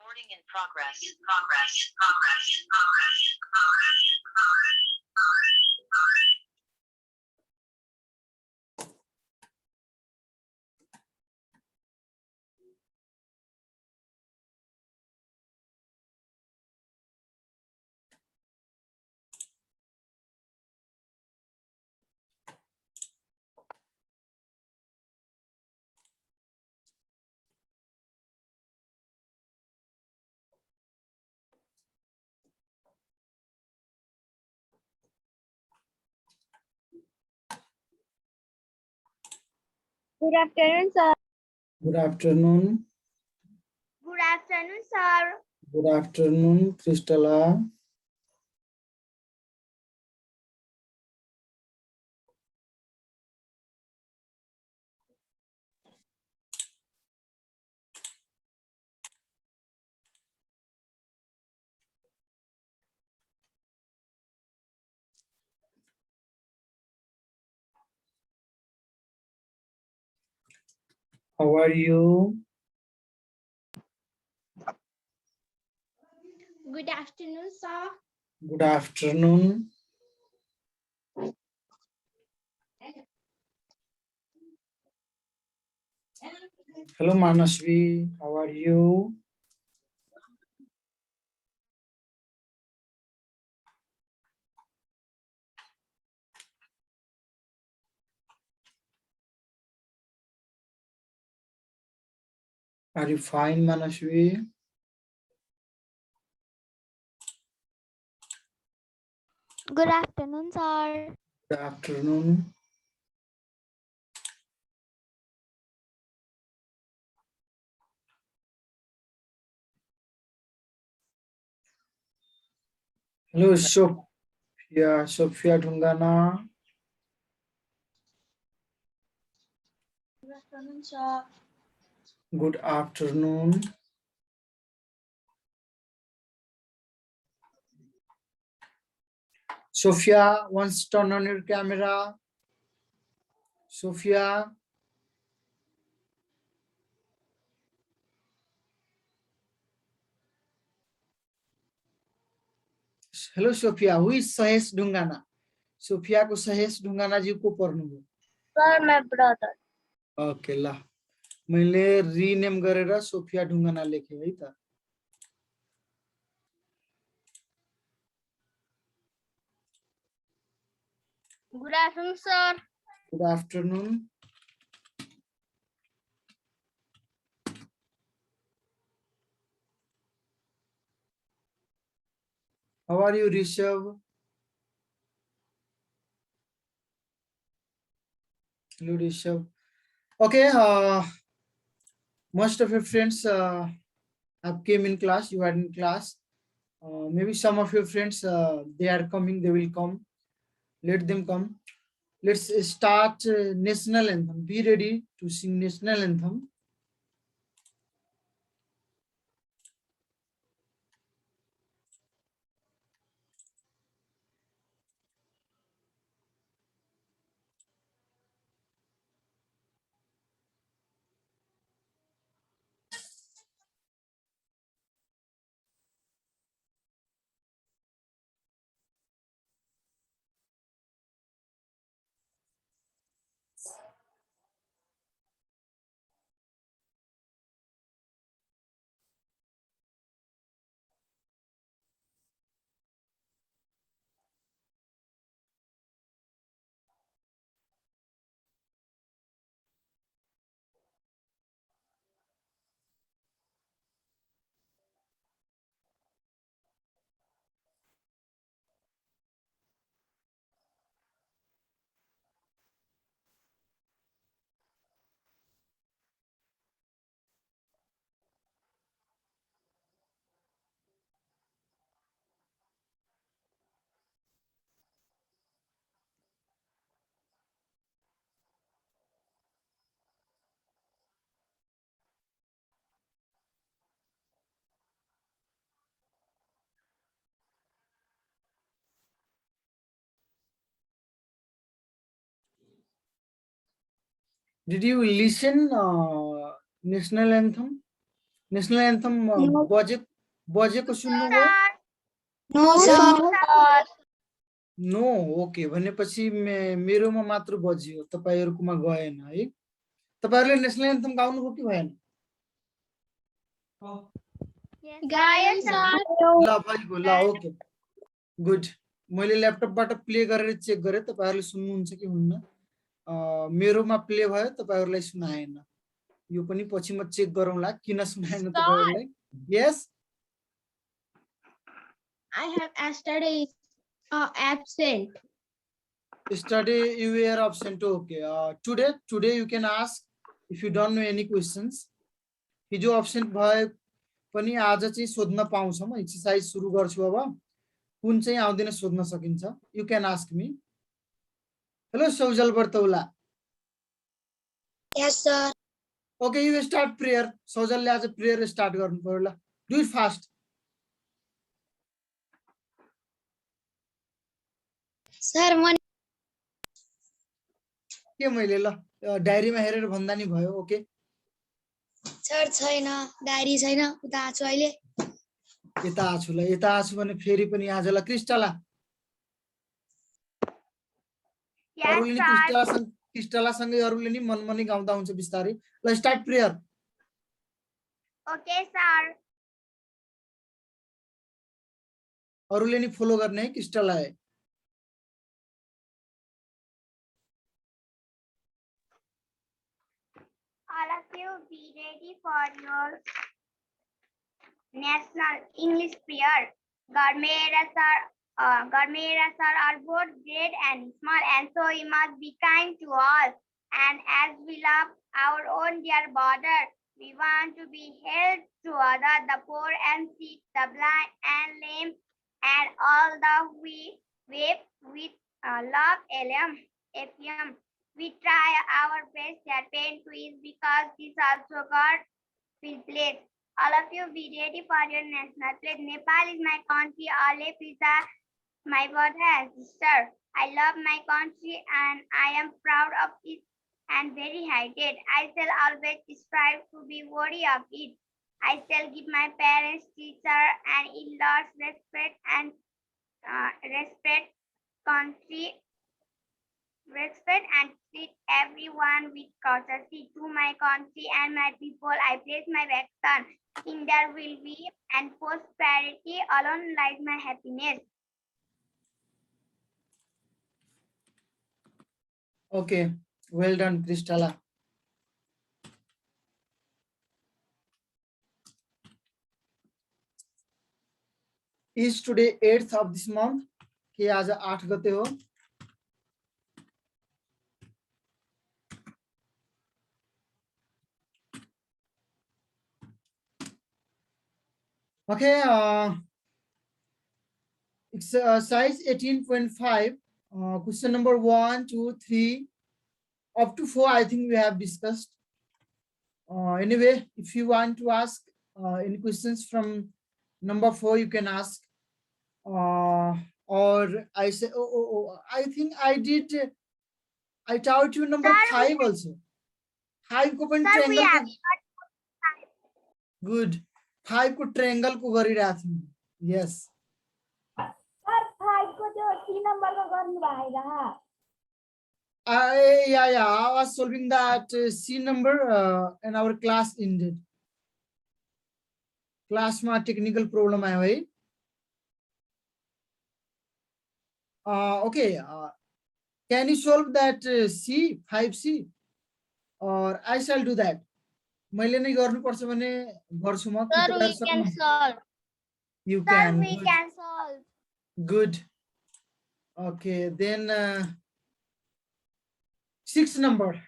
Recording in progress. Good afternoon, sir. Good afternoon. Good afternoon, sir. Good afternoon, Crystalla. How are you? Good afternoon, sir. Good afternoon. Hello, Manasvi. How are you? Are you fine, Manasvi? Good afternoon, sir. Good afternoon. Hello, Sophia Dhungana. Good afternoon, sir. Good afternoon. Sophia, once turn on your camera. Sophia. Hello, Sophia. Who is Sahesh Dhungana? Sophia को सहेश ढुंगाना जी को पर्नुभयो. Sir, my brother. Okay ल मैले rename गरेर Sophia Dhungana लेखे है त. Good afternoon, sir. Good afternoon. How are you, Rishabh? Hello, Rishabh. Okay, most of your friends have came in class, you are in class. Maybe some of your friends, they are coming, they will come. Let them come. Let's start national anthem. Be ready to sing national anthem. Did you listen national anthem? National anthem बजेको सुन्नुभयो? No, sir. No, okay, भनेपछि मेरोमा मात्र बज्यो, तपाईहरुकोमा गएन है। तपाईहरुले national anthem गाउनुभयो कि भएन? Gayan, sir. ल भयो ल, ओके गुड। मैले ल्यापटपबाट प्ले गरेर चेक गरे तपाईहरुले सुन्नुहुन्छ कि हुन्न। मेरोमा प्ले भयो, तपाईहरुलाई सुनाएन। यो पनि पछि म चेक गरौँला किन सुनाएन तपाईहरुलाई। Yes, I have yesterday absent. yesterday you were absent, okay. Today you can ask if you don't know any questions. हिजो absent भए पनि आज चाहिँ सोध्न पाउँछौ। म एक्सरसाइज सुरु गर्छु अब। कुन चाहिँ आउँदैन सोध्न सकिन्छ। You can ask me. Hello सौजल Bartaula. Yes, sir. Okay, you start prayer. सौजलले आज prayer start गर्नु पर्यो ल। Do it fast. Sir, के मैले ल डायरीमा हेरेर भन्दा नि भयो। ओके सर छैन, डायरी छैन, उता छु अहिले। यता आछु ल, यता आछु भने फेरि पनि आज ल। क्रिस्टला, अरूले नि क्रिस्टलासँगै अरूले नि मनमनी गाउँदा हुन्छ बिस्तारै ल। Start prayer. Okay, sir. अरूले नि फलो गर्ने है क्रिस्टललाई। All of you be ready for your national English prayer. God made us are both great and small, and so we must be kind to all. And as we love our own dear border, we want to be help to others, the poor and sick, the blind and lame, and all the weak with love, FM. We try our best at pain quiz because this also God will play. All of you be ready for your national plate. Nepal is my country. Alif is my brother and sister. I love my country and I am proud of it and very excited. I shall always strive to be worthy of it. I shall give my parents, teacher, and in-laws respect and treat everyone with courtesy. To my country and my people, I place my affection. In their will-being and prosperity alone lies my happiness. Okay, well done, Cristala. Is today 8th of this month? कि आज 8 गते हो। Okay, exercise 18.5, question number 1, 2, 3, up to 4, I think we have discussed. Anyway, if you want to ask any questions from number 4, you can ask. Or I say, I think I taught you number 5 also. 5 को पनि triangle. Good. 5 को triangle को गरिरहेको थियौ। Yes. Sir, 5 को त्यो 3 number को गर्नु भएन। Yeah, I was solving that C number and our class ended. Class में technical problem आयो है। Okay, can you solve that C, 5C? Or I shall do that. मैले नै गर्नुपर्छ भने गर्छु म। Sir, we can solve. You Sir, can. we can solve. Good. Okay, then 6 number.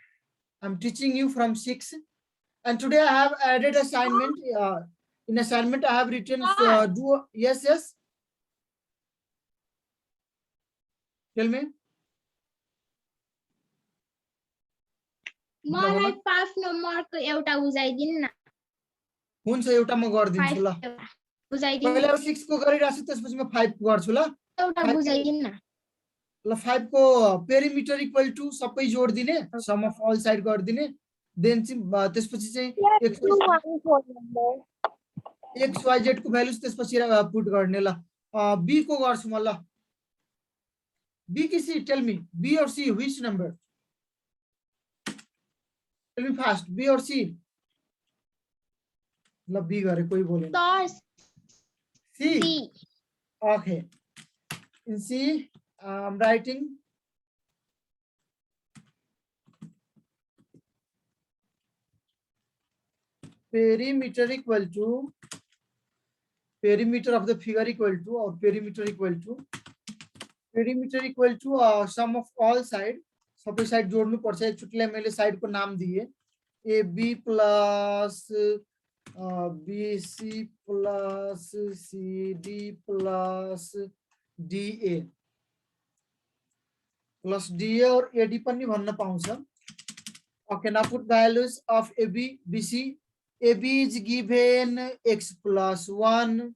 I'm teaching you from 6. And today I have added assignment. In assignment I have written do. Yes. Tell me. मलाई 5 number को एउटा बुझाइदिनु न। हुन्छ एउटा म गर्दिन्छु ल। बुझाइदिनु। पहिले 6 को गरिराछु त्यसपछि म 5 को गर्छु ल। एउटा बुझाइदिनु न। ल 5 को पेरिमिटर इक्वल टु सबै जोड दिने, सम अफ अल साइड गरिदिने, देन चाहिँ त्यसपछि चाहिँ एक्स वाई जेड को भ्यालुज त्यसपछि पुट गर्ने ल बी को गर्छु म ल बी कि सी tell me B or C which number tell me fast B or C ल बी गरे कोही बोलेन C okay in C I am writing perimeter equal to perimeter of the figure equal to or perimeter equal to sum of all side सबै side जोड्नु पर्छ एकचोटिलाई मैले side को नाम दिए AB plus BC plus CD plus DA plus DA और AD पनि भन्न पाउँछ okay now put values of AB BC AB is given x plus 1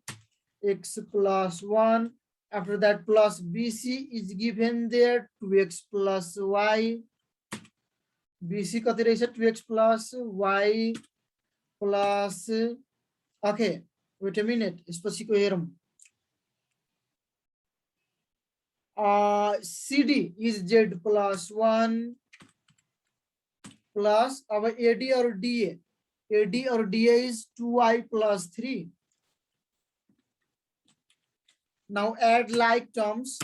after that plus BC is given there 2x plus y BC कति रहेछ 2x plus y plus okay wait a minute यसपछिको हेरौं CD is z plus 1 plus our AD or DA is 2y plus 3 now add like terms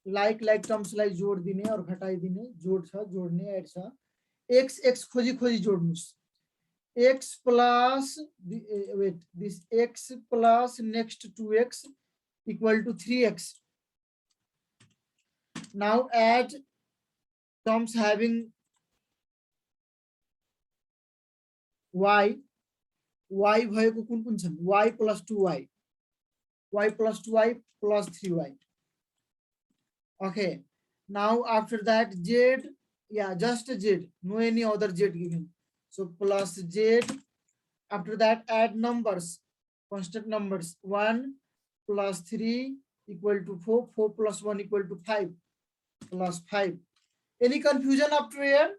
like terms like जोड दिने और घटाइ दिने जोड छ जोड्ने एड छ x खोजी जोड्नुस् x plus wait this x plus next 2x equal to 3x now add terms having y भएको कुन छन् y plus 2y plus 3y okay now after that z yeah just z no any other z given so plus z after that add numbers constant numbers 1 plus 3 equal to 4 plus 1 equal to 5 plus 5 any confusion up to here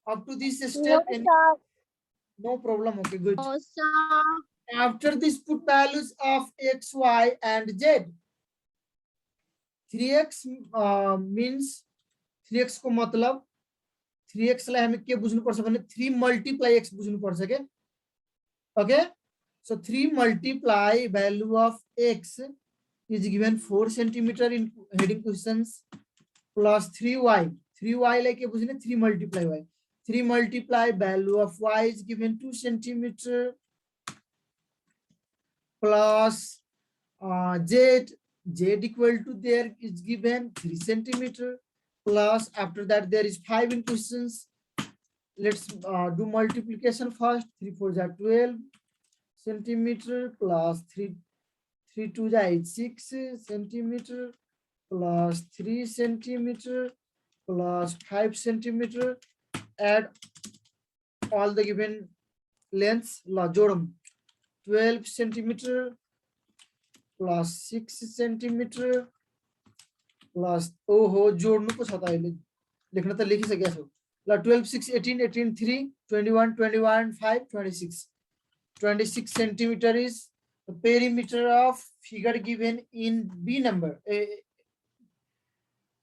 up to this step no problem okay good after this put values of x y and z 3x means 3x को मतलब 3x लाई हामी के बुझ्नु पर्छ भने 3 multiply x बुझ्नु पर्छ के okay so 3 multiply value of x is given 4 centimeter in heading questions plus 3y लाई के बुझ्ने 3 multiply y 3 multiply value of y is given 2 centimeter plus z equal to there is given 3 centimeter plus after that there is 5 in questions let's do multiplication first 3 4 are 12 centimeter plus 3 2 is 6 centimeter plus 3 centimeter plus 5 centimeter add all the given lengths la jodam 12 centimeter plus 6 centimeter plus oh ho जोड्नु को छ त अहिले लेख्न त लेखिसकेको छु ल 12 6 18 18 3 21 21 5 26 centimeter is the perimeter of figure given in B number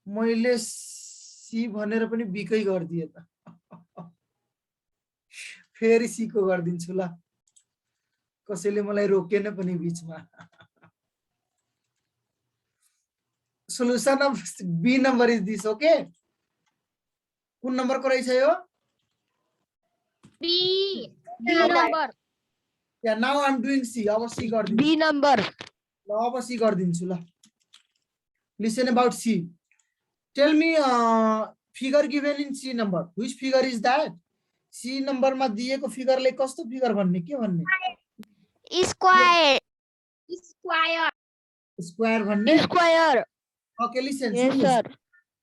मैले C भनेर पनि B कै गर्दिए त फेरि C को गर्दिन्छु ल कसैले मलाई रोकेन पनि बीचमा solution of B number is this okay कुन नम्बर को रहेछ यो B number yeah now I'm doing C अब C गर्दिन्छु B number ल अब C गर्दिन्छु ल listen about C tell me figure given in C number which figure is that C number मा दिएको figure ले कस्तो फिगर भन्ने के भन्ने स्क्वायर भन्ने square okay listen yes sir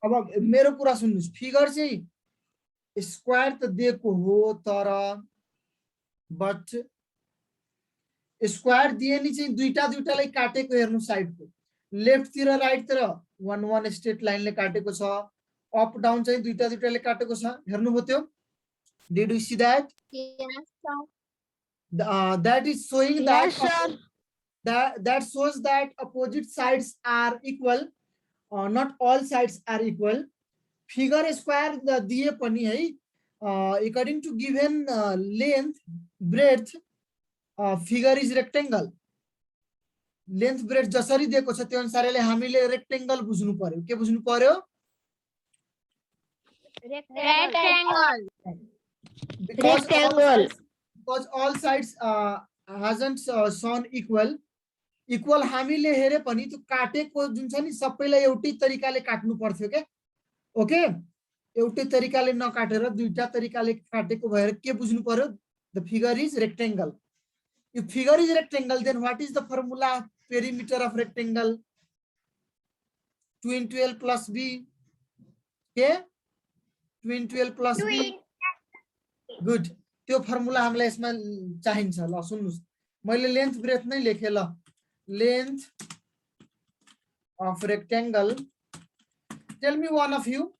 अब मेरो कुरा सुन्नुस् फिगर चाहिँ स्क्वायर त दिएको हो तर बट स्क्वायर दिए नि चाहिँ दुईटालाई काटेको हेर्नु साइड को लेफ्ट तिर राइट तिर वन वन स्ट्रेट लाइनले काटेको छ अप डाउन चाहिँ दुईटाले काटेको छ हेर्नु भयो त्यो did you see that yes sir That is showing Yes, that sir. that shows that opposite sides are equal. Not all sides are equal. Figure square दिए पनि है, according to given length, breadth, figure is rectangle. Length breadth जसरी दिएको छ त्यो अनुसारले हामीले rectangle बुझ्नु पर्यो. के बुझ्नु पर्यो? Rectangle. Because Rectangle. all sides hasn't shown equal. Equal हामीले हेरे पनि त्यो काटेको जुन छ नि सबैलाई एउटै तरिकाले काट्नु पर्थ्यो के. ओके, एउटै तरिकाले नकाटेर दुईटा तरिकाले काटेको भएर के बुझ्नु पर्यो? The figure is rectangle. If figure is rectangle, then what is the formula perimeter of rectangle? 2 into L plus B. Okay, 2 into L plus B. Good. त्यो फर्मुला हामीलाई यसमा चाहिन्छ. ल सुन्नुस्, मैले लेन्थ ब्रेथ नै लेखे. ल length of rectangle. Tell me one of you.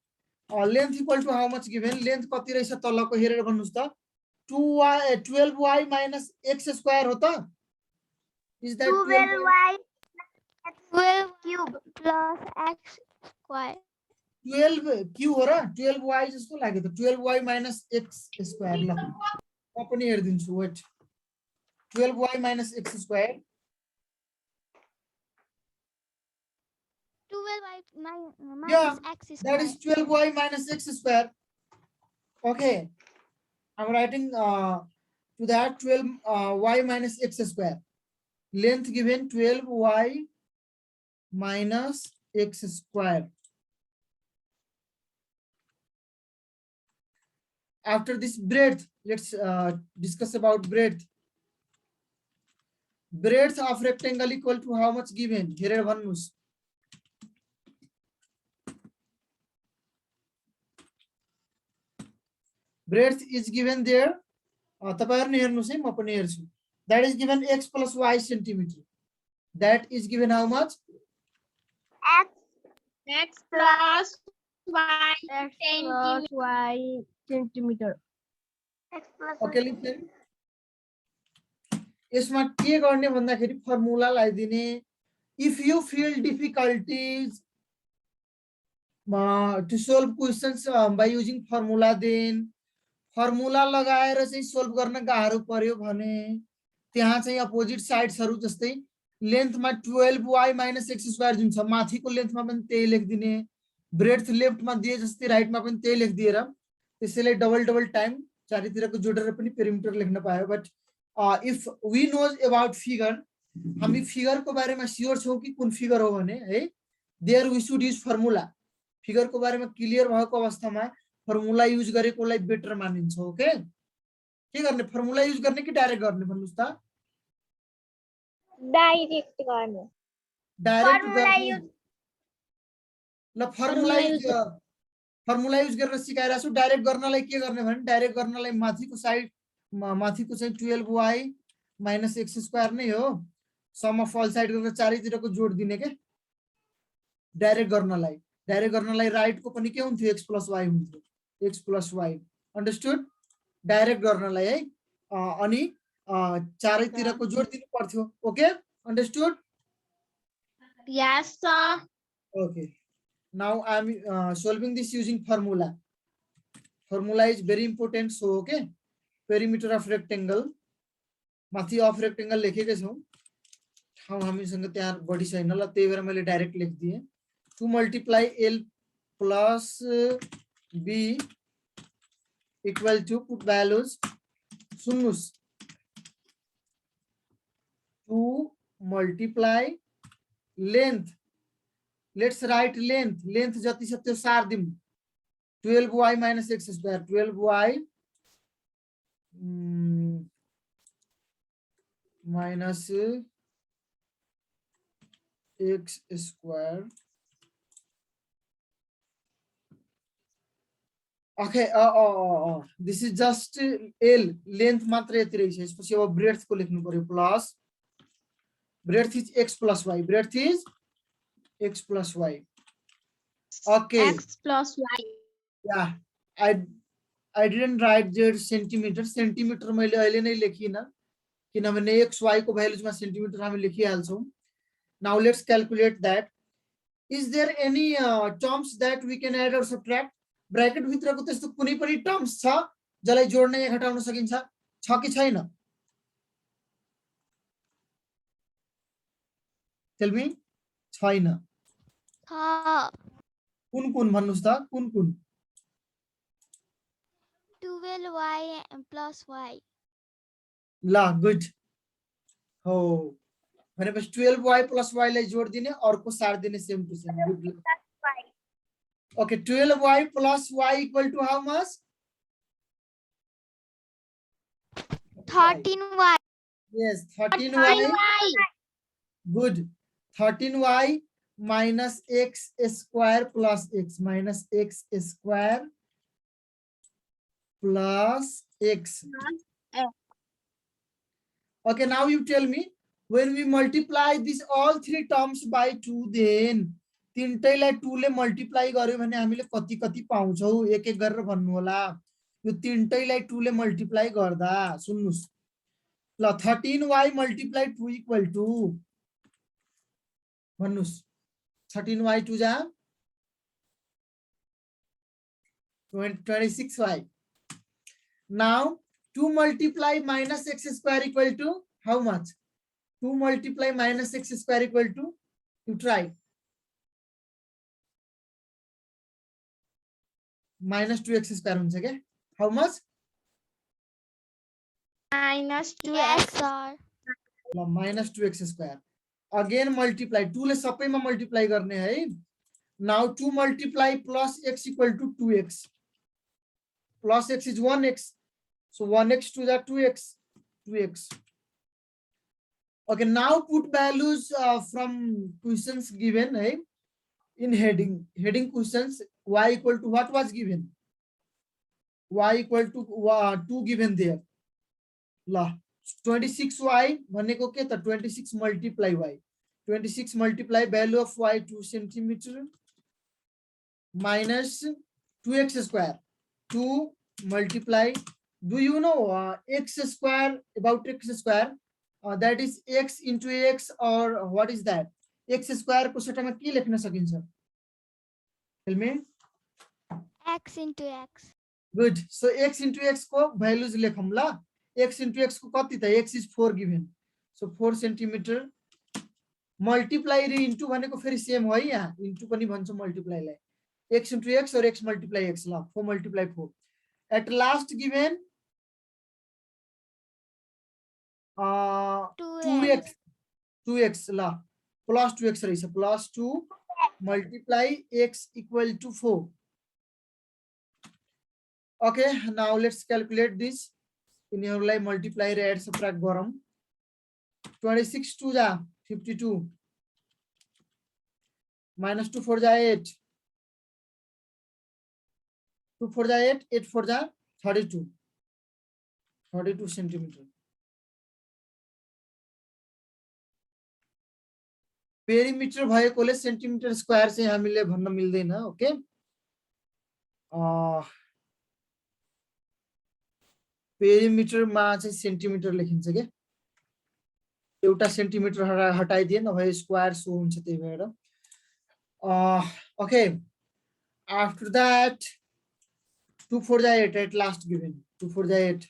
Length equal to how much given? Length कति रहेछ तलको हेरेर भन्नुस् त. 12y minus x square हो त. Is that 12y 12 cube plus x square. 12 Q हो र? 12y जस्तो लाग्यो त. 12y minus x square. ल म पनि हेर्दिन्छु. Wait. 12y minus x square. 12y minus Yeah, x square. that is 12y minus x square. Okay, I'm writing to that 12y minus x square. Length given 12y minus x square. After this breadth, let's discuss about breadth. Breadth of rectangle equal to how much given? Here भन्नुस्. Breadth is given there. तपाईहरुले हेर्नुस् है, म पनि हेर्छु. That is given x plus y centimeter. That is given how much? x plus y centimeter. x plus Okay, listen. यसमा के गर्ने भन्दाखेरि formula लगाइदिने. If you feel difficulties to solve questions by using formula, then formula लगाएर चाहिँ solve गर्न गाह्रो पर्यो भने त्यहाँ चाहिँ अपोजिट साइड्सहरु जस्तै लेन्थमा 12y minus x square जुन छ माथिको लेन्थमा पनि त्यही लेख्दिने, ब्रेड्थ लेफ्टमा दिए जस्तै राइटमा पनि त्यही लेख्दिएर त्यसैले डबल डबल टाइम चारैतिरको जोडेर पनि पेरिमिटर लेख्न पायो. But if we knows about figure, हामी फिगरको बारेमा स्योर छौं कि कुन फिगर हो भने है, there we should use formula. फिगरको बारेमा क्लियर भएको अवस्थामा फर्मुला युज गरेकोलाई बेटर मानिन्छ. ओके, के गर्ने? फर्मुला युज गर्ने कि डाइरेक्ट गर्ने भन्नुस् त? डाइरेक्ट गर्ने. डाइरेक्ट फर्मुला गर्ने. युज. ल फर्मुला युज गरेर सिकाइरा छु. डाइरेक्ट गर्नलाई के गर्ने भने डाइरेक्ट गर्नलाई माथिको साइड माथिको चाहिँ 12y minus x square नै हो. सम अफ अल साइड गरेर चारैतिरको जोड दिने के. डाइरेक्ट गर्नलाई राइट को पनि के हुन्थ्यो? x plus y हुन्थ्यो. x plus y. Understood? Direct गर्नलाई है, अनि चारैतिरको जोड दिनु पर्थ्यो. Okay, understood? Yes, sir. Okay, now I am solving this using formula. Formula is very important. So okay, perimeter of rectangle, माथि of rectangle लेखेकै छौं. ठाउँ हामीसँग त्यहाँ बढी छैन. ल त्यही भएर मैले डाइरेक्ट लेख्दिए. 2 multiply L plus B equal to, put values. सुन्नुस्, 2 multiply length. Let's write length. Length जति छ त्यो सार दिम. 12y minus x square. 12y minus x square. Okay, this is just L. Length मात्र यति रहेछ. यसपछि अब ब्रेड्थ को लेख्नु पर्यो. Plus breadth is x plus y. Breadth is x plus y. Okay. X plus y. Yeah, I didn't write there centimeter. Centimeter मैले अहिले नै लेखिन. किनभने x y को भ्यालुजमा सेन्टिमिटर हामी लेखिहाल्छौं. Now let's calculate that. Is there any terms that we can add or subtract? Bracket भित्रको त्यस्तो कुनै पनि टर्म्स छ जसलाई जोड्न या घटाउन सकिन्छ छ कि छैन? Tell me. छैन. कुन कुन भन्नुस् त? कुन कुन? 12y plus y. ल गुड हो. भनेपछि 12y plus y लाई जोड दिने अर्को सार दिने same to same. Good. Okay, 12y plus y equal to how much? 13y. Yes, 13y. Good. 13y minus x square plus x minus x square plus x. Okay, now you tell me, when we multiply these all three terms by 2, then तीनटैलाई 2 ले multiply गर्यो भने हामीले कति कति पाउँछौ? एक एक गरेर भन्नु होला. यो तीनटैलाई 2 ले मल्टिप्लाई गर्दा सुन्नुस् ल 13y multiply 2 equal to भन्नुस् 13y 2 जा 26y. Now 2 multiply minus x square equal to how much? 2 multiply minus x square equal to, you try. Minus 2x square हुन्छ के? How much? Minus 2x. ल minus 2x square. Again multiply 2 ले सबैमा multiply गर्ने है. Now 2 multiply plus x equal to 2x. Plus x is 1x. So 1x to the 2x. 2x. Okay, now put values from questions given, right? In heading questions, y equal to what was given? Y equal to 2 given there. La 26y भनेको के त 26 multiply y. 26 multiply value of y 2 centimeter minus 2x square. 2 multiply. Do you know x square, about x square? That is x into x, or what is that? X square को सट्टामा के लेख्न सकिन्छ? Tell me. X into x. Good. So x into x को values लेखौं ल. X into x को कति त? X is 4 given. So 4 centimeter. Multiply रे into भनेको फेरि सेम हो है यहाँ. Into पनि भन्छ multiply lie. X into x or x multiply x ल. 4 multiply 4. At last given 2x ल. Plus 2x रहेछ. Plus 2 multiply x equal to 4. Okay, now let's calculate this. In your life multiply add subtract गरौँ. 26 2 जा 52 minus 2 4 जा 8. 2 4 जा 8, 8 4 जा 32. 32 centimeter. Perimeter भएकोले centimetre square चाहिँ हामीले भन्न मिल्दैन. ओके, पेरिमिटरमा चाहिँ सेन्टिमिटर लेखिन्छ के. एउटा सेन्टिमिटर हटाइदिए नभए स्क्वायर सो हुन्छ त्यही भएर. ओके, आफ्टर दैट 2 4 जा 8 एट लास्ट गिवन. 2 4 जा 8.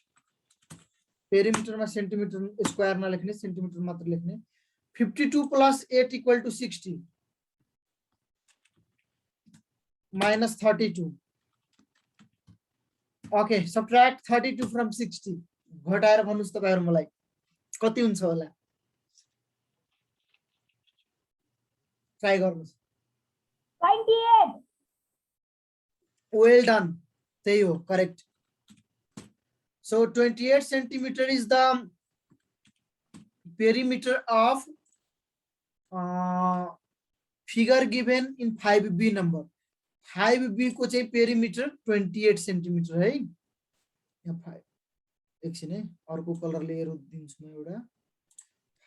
पेरिमिटरमा सेन्टिमिटर स्क्वायर नलेख्ने, सेन्टिमिटर मात्र लेख्ने. 52 plus 8 equal to 60 minus 32. Okay, subtract 32 from 60. घटाएर भन्नुस् तपाईहरु मलाई कति हुन्छ होला? ट्राई गर्नुस्. 28. Well done. त्यही हो, correct. So 28 centimeter is the perimeter of figure given in 5b number. 5b को चाहिँ perimeter 28 centimeter है. यहाँ 5 एकछिन है, अर्को कलरले एरो दिन्छु म एउटा.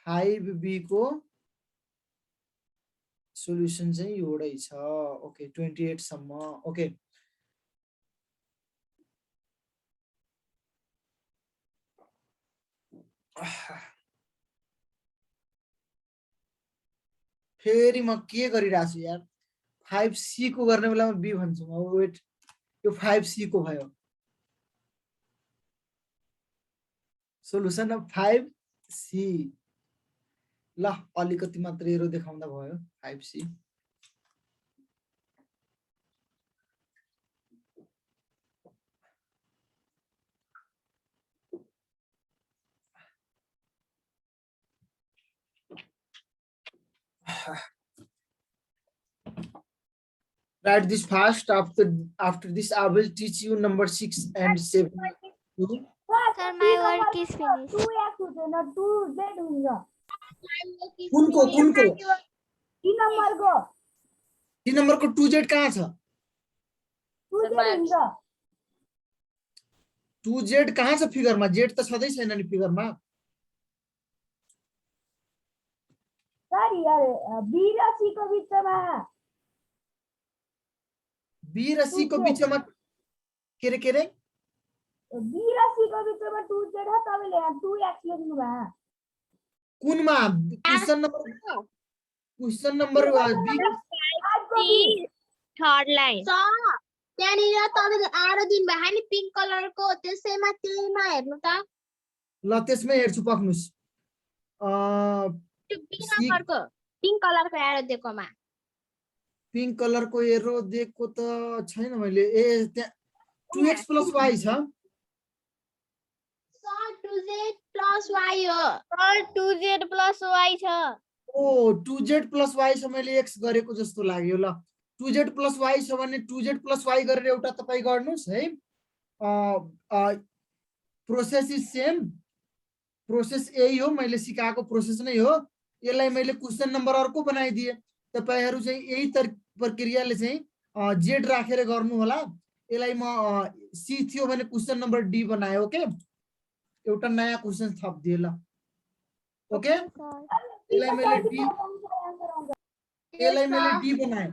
5b को सोलुसन चाहिँ एउटै छ. ओके, 28 सम्म. ओके, फेरि म के गरिरहेको छु यार 5C को गर्ने बेलामा बी भन्छु म वेट यो 5C को भयो सोलुसन अफ 5C ल अलिकति मात्र एरो देखाउँदा भयो 5C write this fast. After this I will teach you number 6 and 7 too. Sir, my work is finished. 2x हुँदैन 2z हुन्छ कुनको 3 नम्बरको 3 नम्बरको 2z कहाँ छ 2z हुन्छ 2z कहाँ छ फिगरमा z त छँदै छैन नि फिगरमा सर यार b र c को बिचमा b र c को बिचमा के रे b र c को बिचमा 2z छ तपाईले यहाँ 2x लेख्नु भयो कुनमा question number b third line sir त्यहाँनिर तपाईले आरो दिन भयो नि पिंक कलरको त्यसैमा त्यहीमा हेर्नु त ल त्यसमै हेर्छु पक्नुस् त्यो बी नम्बरको पिंक कलरको एरो दिएकोमा पिंक कलरको एरो दिएको त छैन मैले ए त्यहाँ 2x + y छ सर 2z + y हो सर 2z + y छ ओ 2z + y छ मैले x गरेको जस्तो लाग्यो ल 2z + y छ भने 2z + y गरेर एउटा तपाई गर्नुस् है प्रोसेस इज सेम प्रोसेस यही हो मैले सिकाएको प्रोसेस नै हो यसलाई मैले क्वेशन नम्बर अर्को बनाइदिए तपाईहरु चाहिँ यही प्रक्रियाले चाहिँ z राखेर गर्नु होला यसलाई म c थियो भने क्वेशन नम्बर d बनाए ओके एउटा नयाँ क्वेशन थप दिए ल ओके यसलाई मैले d बनाए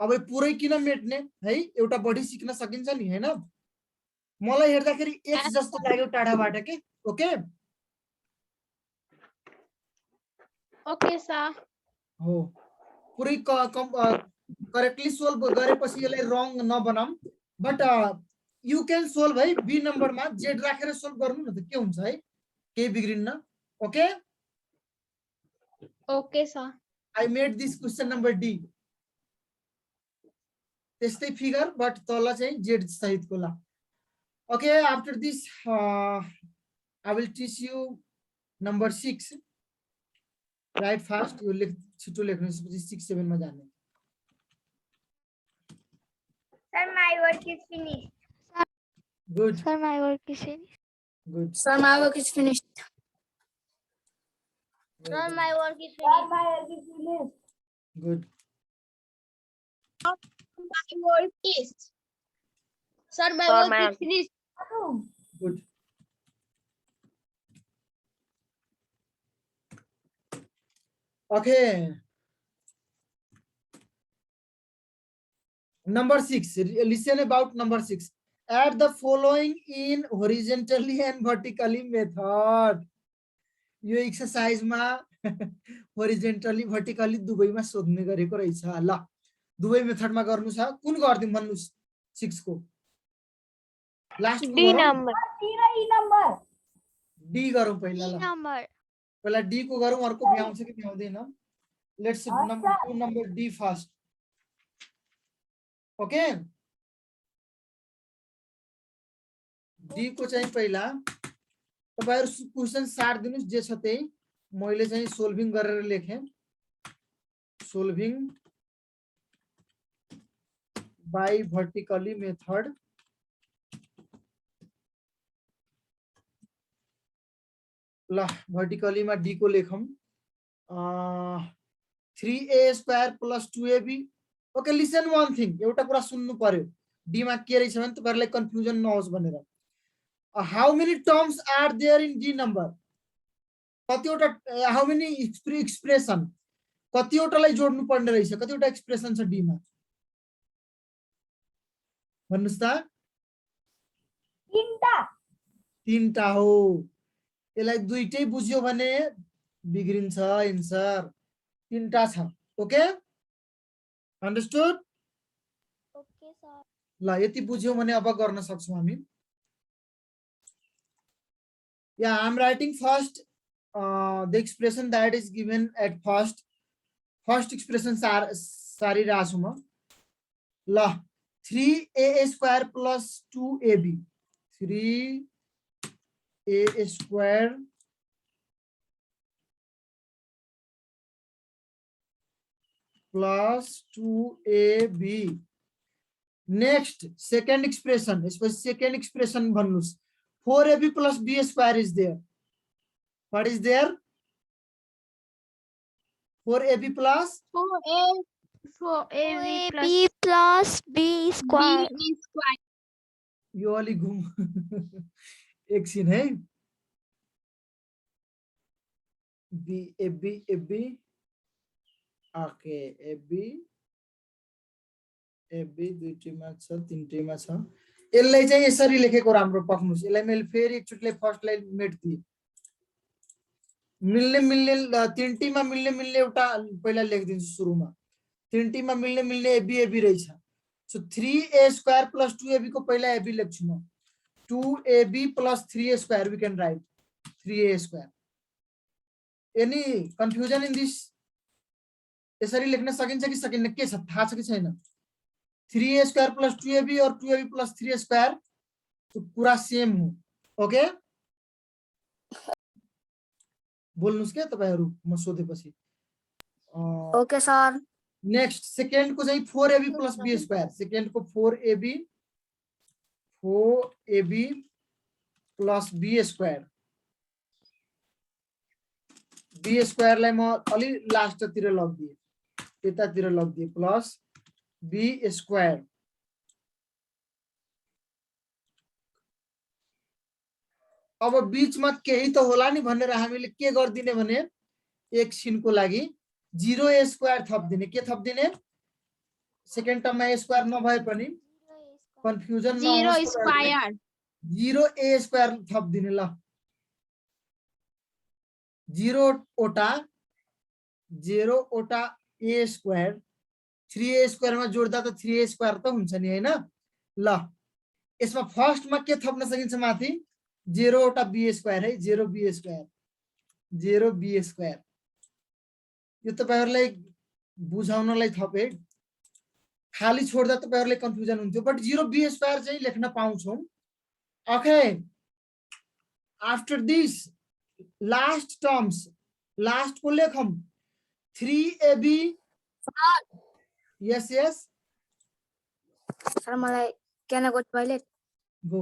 अब पुरै किन मेट्ने है एउटा बढी सिक्न सकिन्छ नि हैन मलाई हेर्दाखेरि x जस्तो लाग्यो टाढाबाट के ओके ओके सर हो पुरै करेक्टली सोल्भ गरेपछि यसलाई रङ नबनाम बट यु क्यान सोल्भ है बी नम्बरमा z राखेर सोल्भ गर्नु न त के हुन्छ है केही बिग्रिन्न okay okay sir I made this question number D त्यस्तै फिगर बट तल चाहिँ z सहितको ल okay after this I will teach you number 6 right fast यो छिटो लेख्नुपछि 6 7 मा जाने Sir, my work is finished. Good Sir, my work is finished. Good Sir, my work is finished. Sir, my work is finished. Sir, my work is finished. Good My work is. Sir, my work is finished. Good okay number 6 listen about number 6 add the following in horizontally and vertically method yo exercise मा horizontally vertically दुवैमा सोध्ने गरेको रहेछ ल दुवै मेथडमा गर्नु छ कुन गर्दिम भन्नुस् 6 को लास्ट D number. D र E number. डी गरौँ पहिला D ल number. पहिला डी को गरौँ अर्को भ्याउँछ कि भ्याउँदैन let's number D first okay D को चाहिँ पहिला तपाईहरु क्वेशन सार दिनुस् जे छ त्यही मैले चाहिँ सोल्भिङ गरेर लेखे सोल्भिङ बाइ भर्टिकली मेथड ल भर्टिकली मा डी को लेखौं 3a² + 2ab okay listen one thing एउटा कुरा सुन्नु पर्यो डी मा के रहेछ भने तपाईहरुलाई कन्फ्युजन नहोस् भनेर how many terms are there in the number कतिवटा हाउ मेनी एक्सप्रेसन कतिवटालाई जोड्नु पर्ने रहेछ कतिवटा एक्सप्रेसन छ डी मा भन्नुस् त तीनटा हो यसलाई दुईटै बुझ्यो भने बिग्रिन्छ एन्सर तीनटा छ ओके अन्डरस्टुड ओके सर ल यति बुझ्यौ भने अब गर्न सक्छौं हामी Yeah, I'm writing first the expression that is given at first expression सारी रासु म ल 3a square plus 2ab 3a square plus 2ab next second expression भन्नुस् 4ab plus b square is there. What is there? 4ab plus 4ab plus b square यो अलि घुम एकछिन है b ab okay ab दुईटैमा छ तीनटैमा छ यसलाई चाहिँ यसरी लेखेको राम्रो पक्नुस् यसलाई मैले फेरि एकचोटि फर्स्टलाई मेट्दिए मिल्ने तीनटैमा मिल्ने एउटा पहिला लेखिदिन्छु सुरुमा तीनटैमा मिल्ने ab रहेछ सो 3a square plus 2ab को पहिला ab लेख्छु म 2ab plus 3a square we can write 3a square any confusion in this यसरी लेख्न सकिन्छ कि सकिन्न के छ थाहा छ कि छैन 3a square plus 2ab और 2ab plus 3a square तो पूरा सेम हो ओके बोल्नुस् के तपाईहरु म सोधेपछि ओके सर नेक्स्ट सेकेन्ड को चाहिँ 4ab plus b square second को 4ab plus b square लाई म अलि लास्ट तिर लग्दिए यतातिर लग्दिए प्लस b square अब बीचमा केही त होला नि भनेर हामीले के गर्दिने भने एकछिनको लागि 0a square थप्दिने के थप्दिने सेकेन्ड टर्ममा a square नभए पनि कन्फ्युजन नहोस् 0a square थप्दिने ल 0 ओटा a square 3a square मा जोड्दा त 3a square त हुन्छ नि हैन ल यसमा फर्स्ट मा के थप्न सकिन्छ माथि 0 ओटा b square है 0b square यो तपाईहरुलाई बुझाउनलाई थपे खाली छोड्दा तपाईहरुलाई कन्फ्युजन हुन्थ्यो बट 0b square चाहिँ लेख्न पाउँछौं okay after this last terms last को लेखम 3ab yes सर मलाई क्यान गो टॉयलेट गो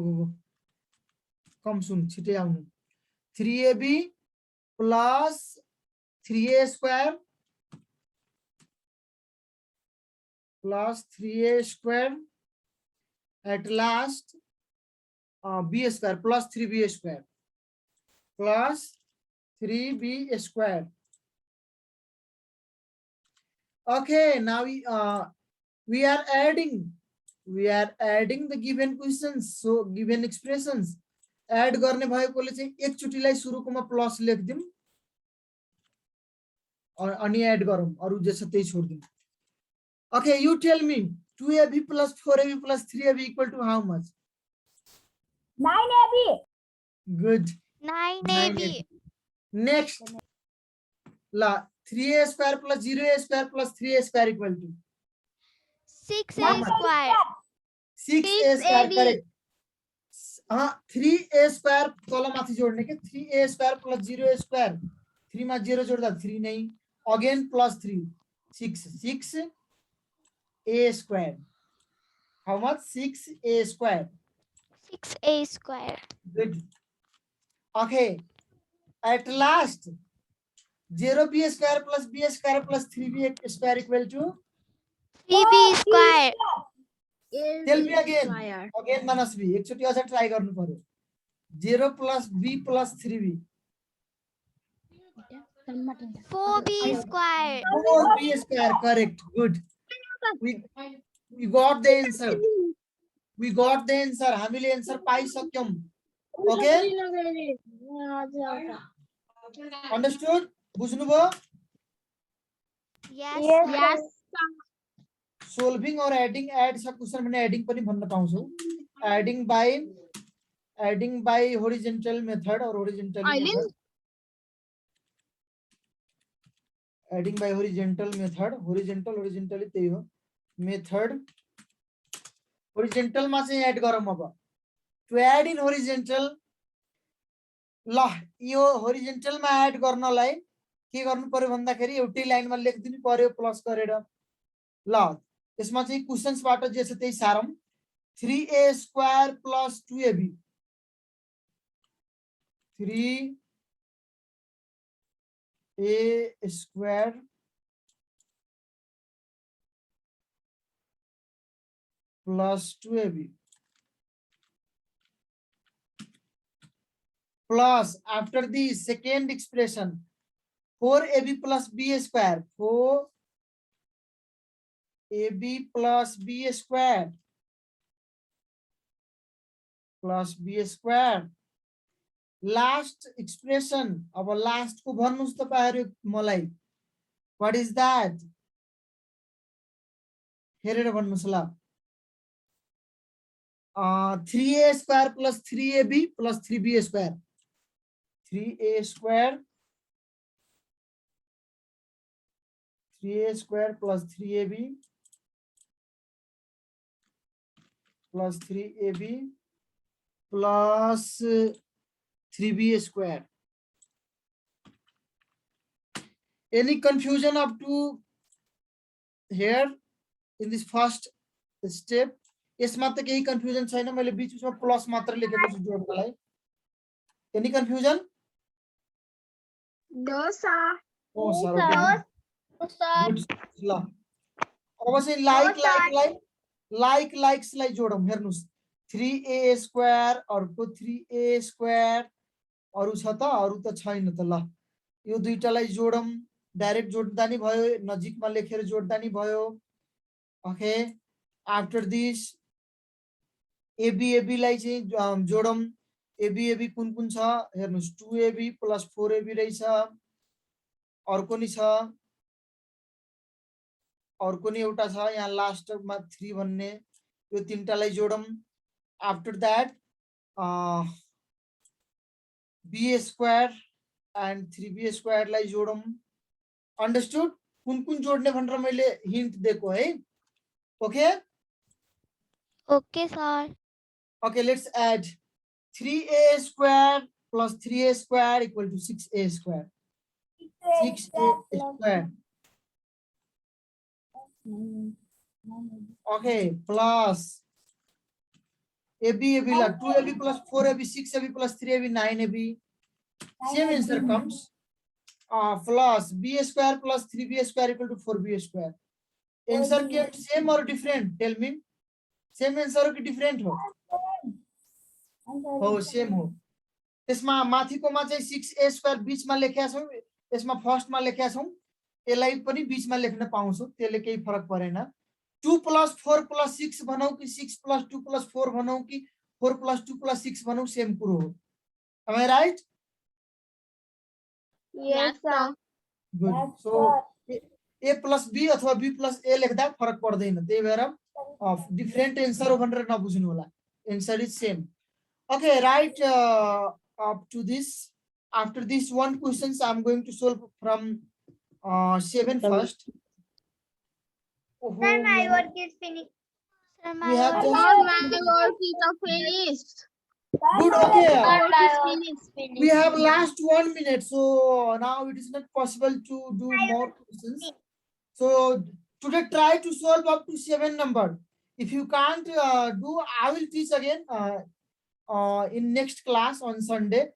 कम सुन छिटै आउनु 3ab plus 3a square plus 3a square at last b square plus 3b square plus 3b square. Okay, now we are adding the given questions, so given expressions add गर्ने भएकोले चाहिँ एकचोटीलाई सुरुकोमा plus लेख्दिम अनि add गरौँ अरु जे छ त्यही छोड्दिम Okay, you tell me 2ab plus 4ab plus 3ab equal to how much? 9ab. Good. 9ab. Next, la 3a square plus 0a square plus 3a square equal to 6a square. 6a square correct. 3a square तल माथि जोड्ने के 3a square plus 0a square 3 मा 0 जोड्दा 3 नै again plus 3 6a square. How much? 6a square. 6a square. Good. Okay. At last, 0b square plus b square plus 3b square equal to 3b square. tell me again. Again Manasvi. एकचोटी अझ try गर्नु पर्यो. 0 plus b plus 3b. 4b square. 4b square. Correct. Good. We got the answer. We got the answer. हामीले answer पाइसक्यौं. Okay, understood? बुझ्नुभयो? Yes, Yes. sir. Solving or adding, add सब question मैंने adding पनि भन्न पाउँछु. Adding by horizontal method or horizontally method. Adding by horizontal method, horizontally त्यही हो. Method horizontal मा चाहिँ add गरौँ अब. To add in horizontal, ल यो horizontal मा add गर्नलाई के गर्नु पर्यो भन्दाखेरि एउटै लाइनमा लेखिदिनु पर्यो प्लस गरेर. ल यसमा चाहिँ क्वेशन्स बाट जे छ त्यही सारम. 3a square plus 2ab. 3a square plus 2ab plus after the second expression 4ab plus b square. 4ab plus b square plus b square. Last expression, अब last को भन्नुस् तपाईहरु मलाई. What is that? हेरेर भन्नुस् ल. 3a square plus 3ab plus 3b square. 3a square plus 3ab plus 3ab plus 3b square. Any confusion up to here in this first step? यसमा त केही confusion छैन. मैले बीच बीचमा प्लस मात्र लेखेको छु जोड्नलाई. Any confusion? No, sir. Oh, sir. Okay. Good. ल अब चाहिँ लाइक्स लाई जोडौं. हेर्नुस् 3a square अर्को 3a square अरु छ त? अरु त छैन त. ल यो दुईटालाई जोडौं. डाइरेक्ट जोड्दा नि भयो, नजिकमा लेखेर जोड्दा नि भयो. ओके, आफ्टर दिस ab लाई चाहिँ जोडौं. ab कुन कुन छ हेर्नुस्. 2ab plus 4ab रहेछ. अर्को नि छ, अर्को नि एउटा छ यहाँ लास्टमा 3 भन्ने. यो तीनटालाई जोडौं. After that b square and 3b square लाई जोडौं. अंडरस्टुड? कुन कुन जोड्ने भनेर मैले हिन्ट दिएको है. Okay Okay, sir. Okay, let's add 3a square plus 3a square equal to 6a square. 6a square. Okay, plus ab la 2ab plus 4ab 6ab plus 3ab 9ab. Same answer comes. Plus b square plus 3b square equal to 4b square. Answer के same or different? Tell me. Same answer हो कि different हो? हो, same हो. त्यसमा माथिकोमा चाहिँ 6a square बीचमा लेखेका छौं. यसमा फर्स्टमा लेखेका छौं. यसलाई पनि बीचमा लेख्न पाउँछौ. त्यसले केही फरक परेन. 2 plus 4 plus 6 भनौ कि 6 plus 2 plus 4 भनौ कि 4 plus 2 plus 6 भनौ, सेम कुरो हो. Am I right? Yes, sir. Good. So a plus b अथवा b plus a लेख्दा फरक पर्दैन. त्यही भएर different answer हो भनेर नबुझ्नु होला. Answer is same. Okay, right up to this. After this one questions I'm going to solve from 7 first. Sir, my work is finished. Sir, We have my just My work is finished. good. Okay, Finished. we have last 1 minute, so now it is not possible to do more questions. So today try to solve up to 7 number. If you can't do, I will teach again in next class on Sunday.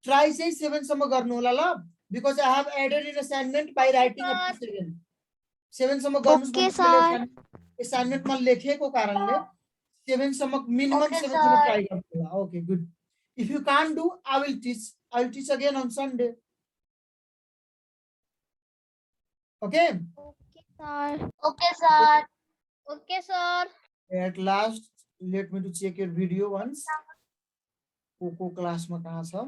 Try say 7 सम्म गर्नु होला ल, because I have added an assignment by writing up to 7. 7 सम्म गर्नुस् Okay, भन्ने sir. assignment मा लेखेको कारणले 7 सम्म minimum Okay, 7 sir. सम्म try गर्नु होला. Okay, good. If you can't do, I will teach again on Sunday. Okay. Okay, sir. Okay, sir. Okay, sir. At last, let me to check your video once. को class में कहाँ छ?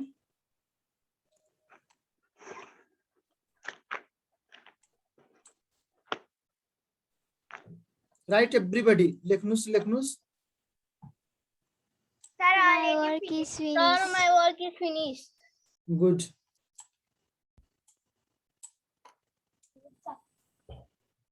Right, everybody. लेख्नुस्. Sir, My already work finished. is finished. work is finished. Good.